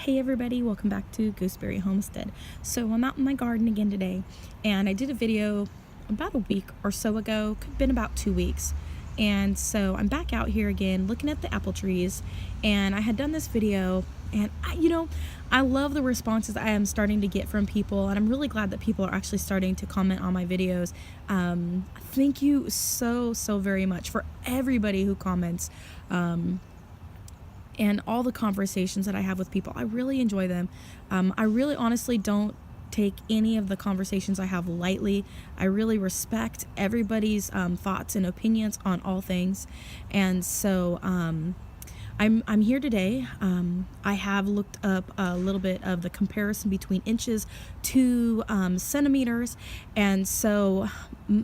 Hey everybody, welcome back to Gooseberry Homestead. So I'm out in my garden again today, and I did a video about a week or so ago, could have been about 2 weeks. And so I'm back out here again looking at the apple trees, and I had done this video, and I love the responses I am starting to get from people, and I'm really glad that people are actually starting to comment on my videos. Thank you so very much for everybody who comments. And all the conversations that I have with people. I really enjoy them. I really honestly don't take any of the conversations I have lightly. I really respect everybody's thoughts and opinions on all things. And so I'm here today. I have looked up a little bit of the comparison between inches to centimeters. And so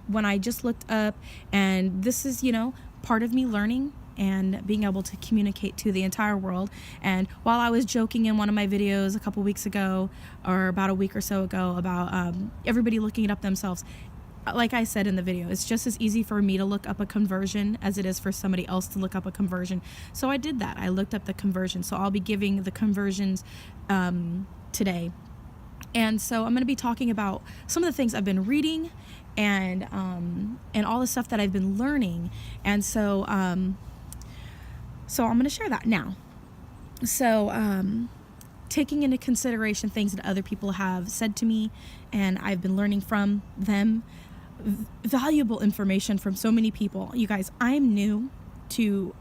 when I just looked up, and this is, part of me learning and being able to communicate to the entire world. And while I was joking in one of my videos a couple weeks ago, or about a week or so ago, about everybody looking it up themselves, like I said in the video, it's just as easy for me to look up a conversion as it is for somebody else to look up a conversion. So I did that. I looked up the conversion. So I'll be giving the conversions today. And so I'm going to be talking about some of the things I've been reading and all the stuff that I've been learning. And so I'm going to share that now. So taking into consideration things that other people have said to me and I've been learning from them, valuable information from so many people. You guys, I'm new to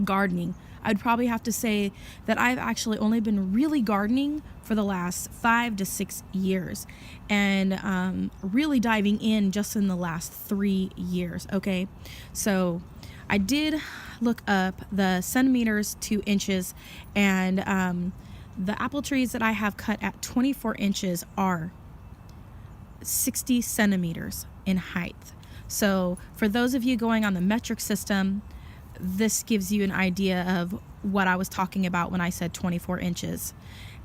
gardening. I'd probably have to say that I've actually only been really gardening for the last 5 to 6 years, and really diving in just in the last 3 years. Okay, so I did look up the centimeters to inches, and the apple trees that I have cut at 24 inches are 60 centimeters in height. So for those of you going on the metric system, this gives you an idea of what I was talking about when I said 24 inches.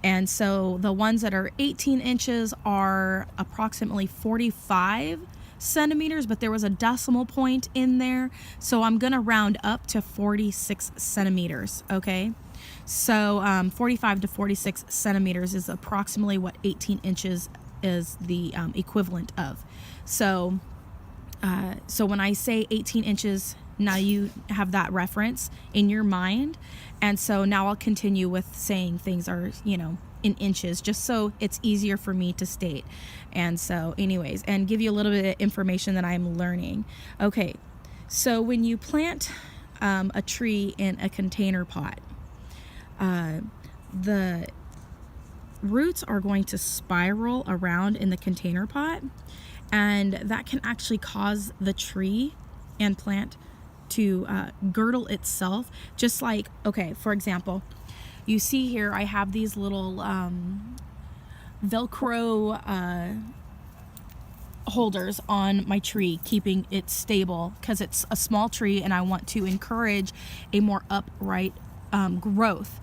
And so the ones that are 18 inches are approximately 45 centimeters, but there was a decimal point in there, so I'm gonna round up to 46 centimeters. Okay, so 45 to 46 centimeters is approximately what 18 inches is the equivalent of. So when I say 18 inches, now you have that reference in your mind. And so now I'll continue with saying things are, in inches, just so it's easier for me to state. And so anyways, and give you a little bit of information that I'm learning. Okay, so when you plant a tree in a container pot, the roots are going to spiral around in the container pot, and that can actually cause the tree and plant to girdle itself. Just like, okay, for example, you see here I have these little Velcro holders on my tree, keeping it stable because it's a small tree and I want to encourage a more upright growth.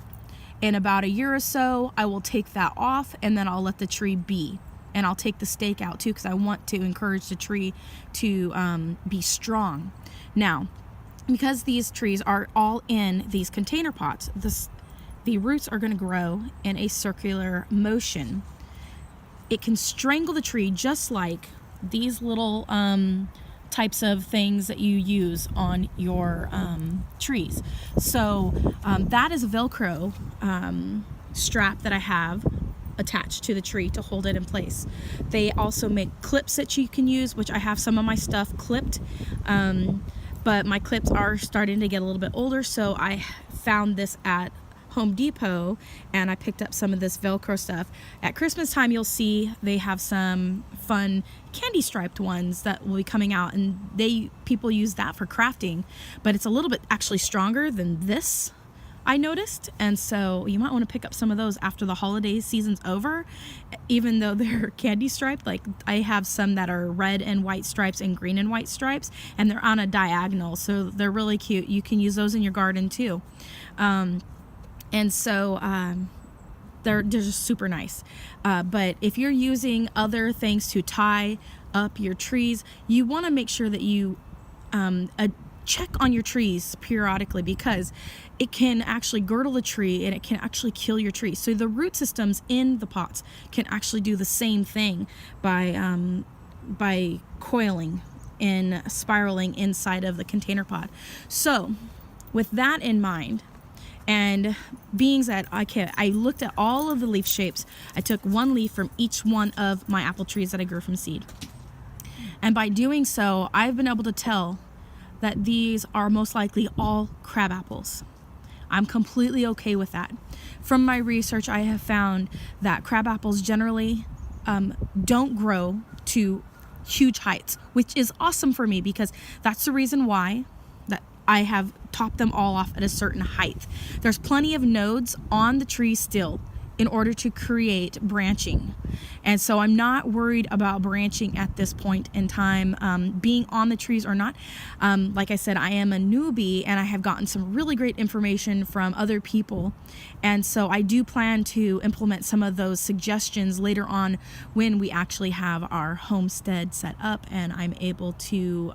In about a year or so, I will take that off, and then I'll let the tree be. And I'll take the stake out too, because I want to encourage the tree to be strong. Now, because these trees are all in these container pots, the roots are going to grow in a circular motion. It can strangle the tree just like these little types of things that you use on your trees. So that is a Velcro strap that I have attached to the tree to hold it in place. They also make clips that you can use, which I have some of my stuff clipped, but my clips are starting to get a little bit older, so I found this at Home Depot and I picked up some of this Velcro stuff. At Christmas time, you'll see they have some fun candy striped ones that will be coming out, and people use that for crafting, but it's a little bit actually stronger than this, I noticed. And so you might want to pick up some of those after the holiday season's over, even though they're candy striped. Like I have some that are red and white stripes and green and white stripes, and they're on a diagonal, so they're really cute. You can use those in your garden too. And so they're just super nice. But if you're using other things to tie up your trees, you want to make sure that you check on your trees periodically, because it can actually girdle the tree and it can actually kill your tree. So the root systems in the pots can actually do the same thing by coiling and spiraling inside of the container pot. So with that in mind, and being that I looked at all of the leaf shapes, I took one leaf from each one of my apple trees that I grew from seed. And by doing so, I've been able to tell that these are most likely all crab apples. I'm completely okay with that. From my research, I have found that crab apples generally don't grow to huge heights, which is awesome for me, because that's the reason why that I have topped them all off at a certain height. There's plenty of nodes on the tree still in order to create branching. And so I'm not worried about branching at this point in time, being on the trees or not. Like I said, I am a newbie and I have gotten some really great information from other people. And so I do plan to implement some of those suggestions later on when we actually have our homestead set up and I'm able to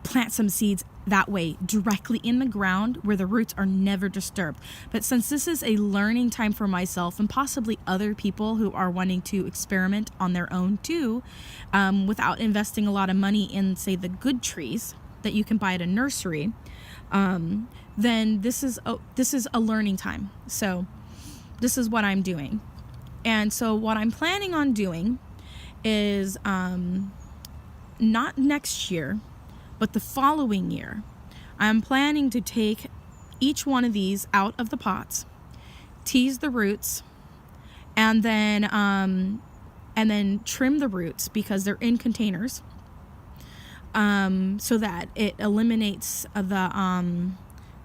plant some seeds that way directly in the ground where the roots are never disturbed. But since this is a learning time for myself and possibly other people who are wanting to experiment on their own too, without investing a lot of money in, say, the good trees that you can buy at a nursery, then this is a learning time. So this is what I'm doing. And so what I'm planning on doing is not next year, but the following year, I'm planning to take each one of these out of the pots, tease the roots, and then trim the roots because they're in containers, so that it eliminates the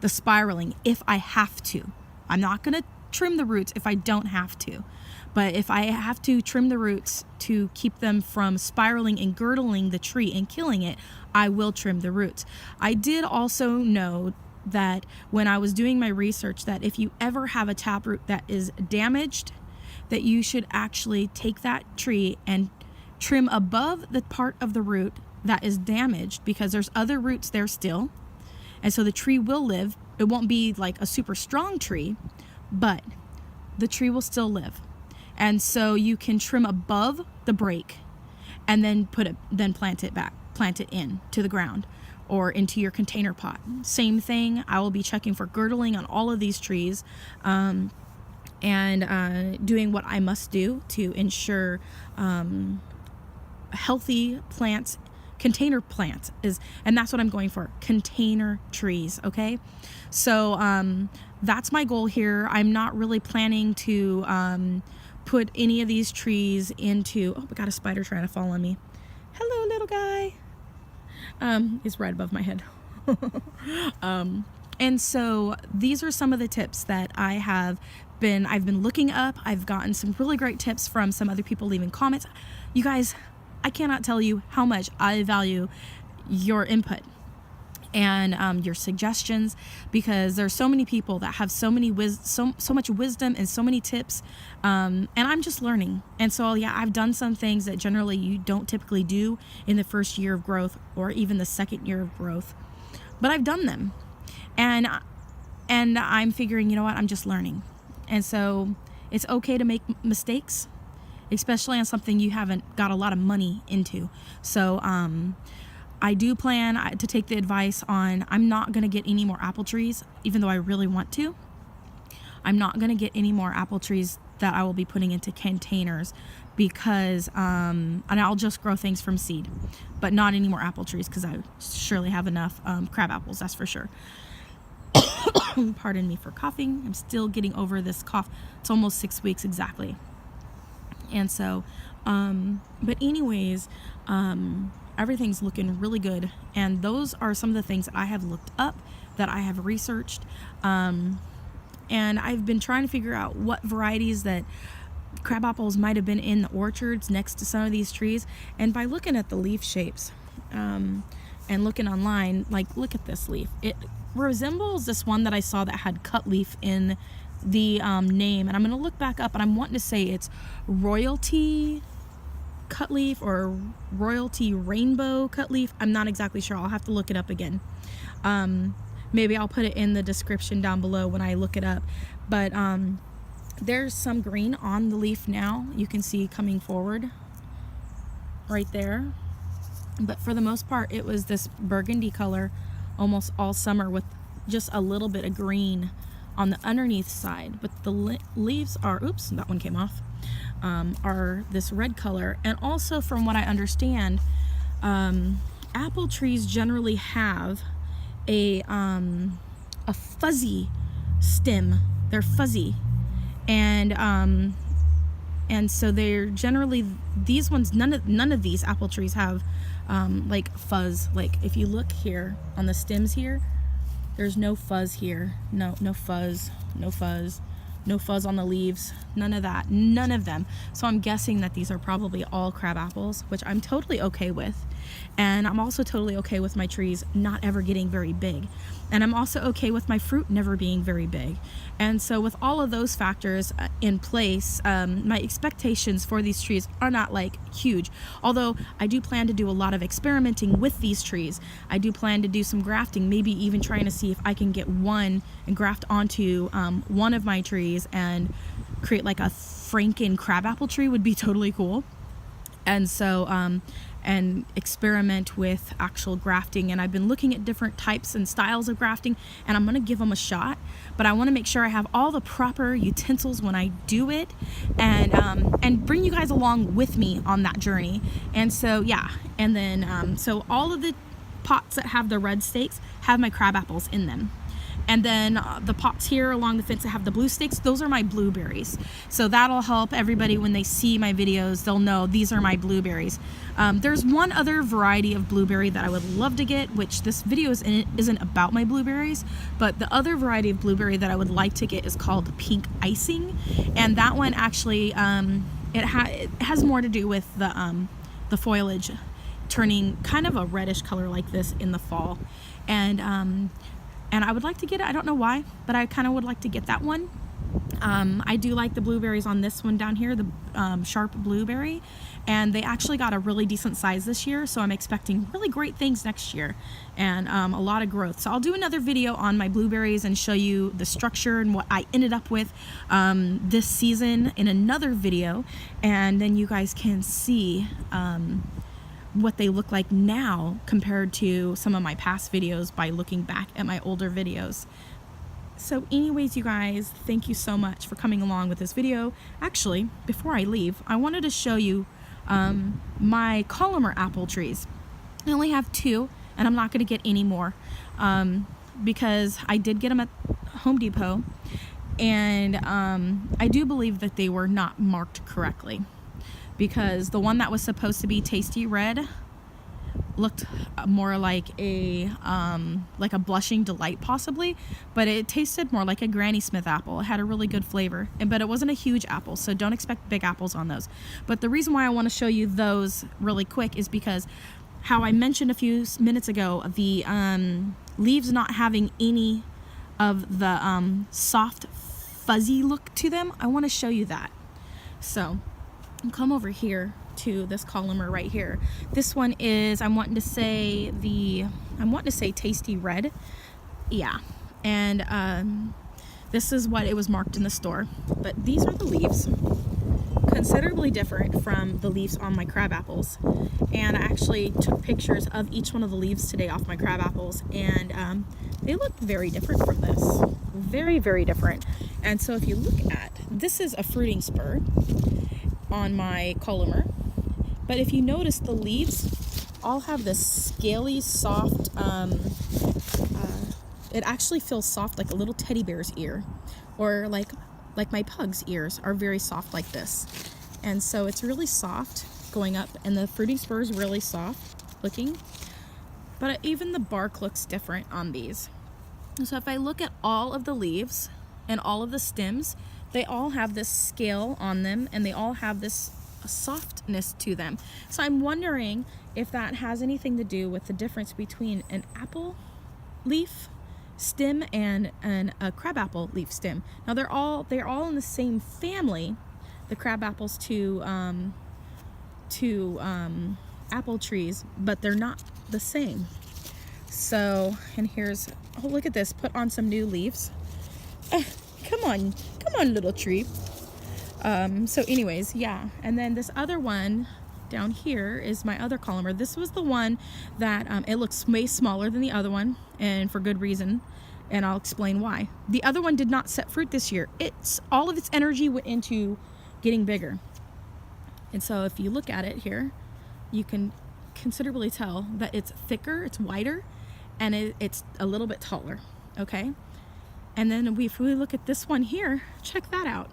spiraling if I have to. I'm not gonna trim the roots if I don't have to. But if I have to trim the roots to keep them from spiraling and girdling the tree and killing it, I will trim the roots. I did also know that when I was doing my research that if you ever have a taproot that is damaged, that you should actually take that tree and trim above the part of the root that is damaged, because there's other roots there still. And so the tree will live. It won't be like a super strong tree, but the tree will still live. And so you can trim above the break and then plant it in to the ground or into your container pot. Same thing. I will be checking for girdling on all of these trees, and doing what I must do to ensure healthy plants. Container plants and that's what I'm going for, container trees. Okay, so that's my goal here. I'm not really planning to put any of these trees into, oh, I got a spider trying to fall on me. Hello, little guy. It's right above my head. And so these are some of the tips that I've been looking up. I've gotten some really great tips from some other people leaving comments. You guys, I cannot tell you how much I value your input and your suggestions, because there's so many people that have so much wisdom and so many tips, and I'm just learning. And so yeah, I've done some things that generally you don't typically do in the first year of growth or even the second year of growth, but I've done them, and I'm figuring, you know what, I'm just learning. And so it's okay to make mistakes, especially on something you haven't got a lot of money into. So I do plan to take the advice on, I'm not going to get any more apple trees, even though I really want to. I'm not going to get any more apple trees that I will be putting into containers, because, and I'll just grow things from seed, but not any more apple trees, because I surely have enough crab apples, that's for sure. Pardon me for coughing. I'm still getting over this cough. It's almost 6 weeks exactly. And so, but anyways, everything's looking really good. And those are some of the things that I have looked up, that I have researched. And I've been trying to figure out what varieties that crab apples might have been in the orchards next to some of these trees. And by looking at the leaf shapes, and looking online, like, look at this leaf. It resembles this one that I saw that had cut leaf in the name. And I'm going to look back up, and I'm wanting to say it's Royalty cut leaf or royalty rainbow cut leaf. I'm not exactly sure. I'll have to look it up again. Maybe I'll put it in the description down below when I look it up. But there's some green on the leaf now. You can see coming forward right there. But for the most part, it was this burgundy color almost all summer with just a little bit of green on the underneath side. But the leaves are, oops, that one came off, are this red color. And also, from what I understand, apple trees generally have a fuzzy stem. They're fuzzy, and so they're generally, these ones, none of these apple trees have like fuzz. Like if you look here on the stems here, there's no fuzz here. No fuzz on the leaves. None of that. None of them. So I'm guessing that these are probably all crab apples, which I'm totally okay with. And I'm also totally okay with my trees not ever getting very big. And I'm also okay with my fruit never being very big. And so with all of those factors in place, my expectations for these trees are not like huge. Although I do plan to do a lot of experimenting with these trees. I do plan to do some grafting, maybe even trying to see if I can get one and graft onto one of my trees and create like a Franken crabapple tree would be totally cool. And so and experiment with actual grafting. And I've been looking at different types and styles of grafting, and I'm gonna give them a shot, but I want to make sure I have all the proper utensils when I do it, and bring you guys along with me on that journey. And so yeah, and then so all of the pots that have the red stakes have my crab apples in them. And then the pots here along the fence that have the blue stakes, those are my blueberries. So that'll help everybody when they see my videos, they'll know these are my blueberries. There's one other variety of blueberry that I would love to get, which this video isn't about my blueberries, but the other variety of blueberry that I would like to get is called pink icing. And that one actually, it has more to do with the foliage turning kind of a reddish color like this in the fall. And I would like to get it. I don't know why, but I kind of would like to get that one. I do like the blueberries on this one down here, the sharp blueberry, and they actually got a really decent size this year, so I'm expecting really great things next year, and a lot of growth. So I'll do another video on my blueberries and show you the structure and what I ended up with this season in another video, and then you guys can see what they look like now compared to some of my past videos by looking back at my older videos. So anyways, you guys, thank you so much for coming along with this video. Actually, before I leave, I wanted to show you my Collamer apple trees. I only have 2, and I'm not going to get any more because I did get them at Home Depot, and I do believe that they were not marked correctly, because the one that was supposed to be tasty red looked more like a blushing delight possibly, but it tasted more like a Granny Smith apple. It had a really good flavor, but it wasn't a huge apple, so don't expect big apples on those. But the reason why I want to show you those really quick is because how I mentioned a few minutes ago, the leaves not having any of the soft fuzzy look to them, I want to show you that. So I'll come over here to this Collamer right here. This one is, I'm wanting to say tasty red. Yeah. And this is what it was marked in the store. But these are the leaves. Considerably different from the leaves on my crab apples. And I actually took pictures of each one of the leaves today off my crab apples, and they look very different from this. Very, very different. And so if you look at, this is a fruiting spur on my Collamer, but if you notice, the leaves all have this scaly, soft, it actually feels soft like a little teddy bear's ear, or like my pug's ears are very soft like this. And so it's really soft going up, and the fruiting spur is really soft looking, but even the bark looks different on these. So if I look at all of the leaves and all of the stems, they all have this scale on them, and they all have this softness to them. So I'm wondering if that has anything to do with the difference between an apple leaf stem and a crabapple leaf stem. Now they're all in the same family, the crabapples to to apple trees, but they're not the same. So, and here's, oh, look at this, put on some new leaves. Come on little tree. So anyways, yeah. And then this other one down here is my other columer. This was the one that it looks way smaller than the other one, and for good reason, and I'll explain why. The other one did not set fruit this year. It's all of its energy went into getting bigger. And so if you look at it here, you can considerably tell that it's thicker, it's wider, and it's a little bit taller. Okay. And then if we look at this one here, check that out.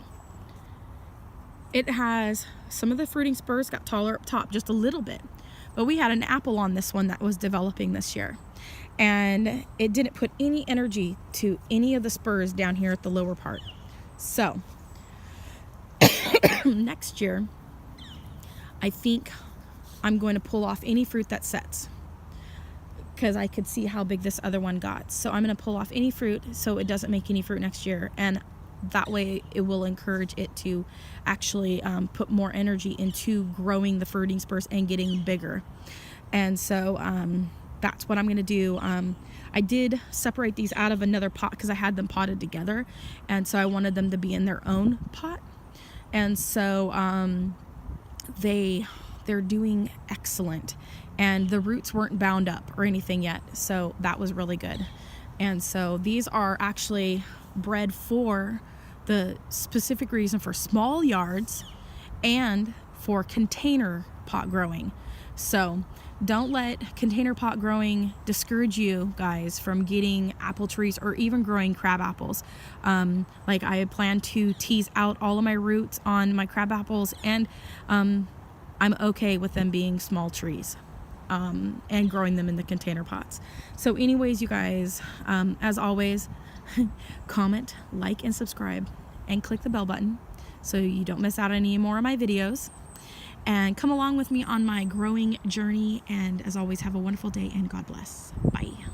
It has some of the fruiting spurs got taller up top just a little bit, but we had an apple on this one that was developing this year, and it didn't put any energy to any of the spurs down here at the lower part. So next year, I think I'm going to pull off any fruit that sets, because I could see how big this other one got. So I'm going to pull off any fruit so it doesn't make any fruit next year, and that way it will encourage it to actually put more energy into growing the fruiting spurs and getting bigger. And so that's what I'm going to do. I did separate these out of another pot because I had them potted together, and so I wanted them to be in their own pot. And so they're doing excellent, and the roots weren't bound up or anything yet, so that was really good. And so these are actually bred for the specific reason for small yards and for container pot growing. So don't let container pot growing discourage you guys from getting apple trees or even growing crab apples. Like I plan to tease out all of my roots on my crab apples, and I'm okay with them being small trees. And growing them in the container pots. So anyways, you guys, as always, comment, like, and subscribe, and click the bell button so you don't miss out on any more of my videos. And come along with me on my growing journey. And as always, have a wonderful day, and God bless. Bye.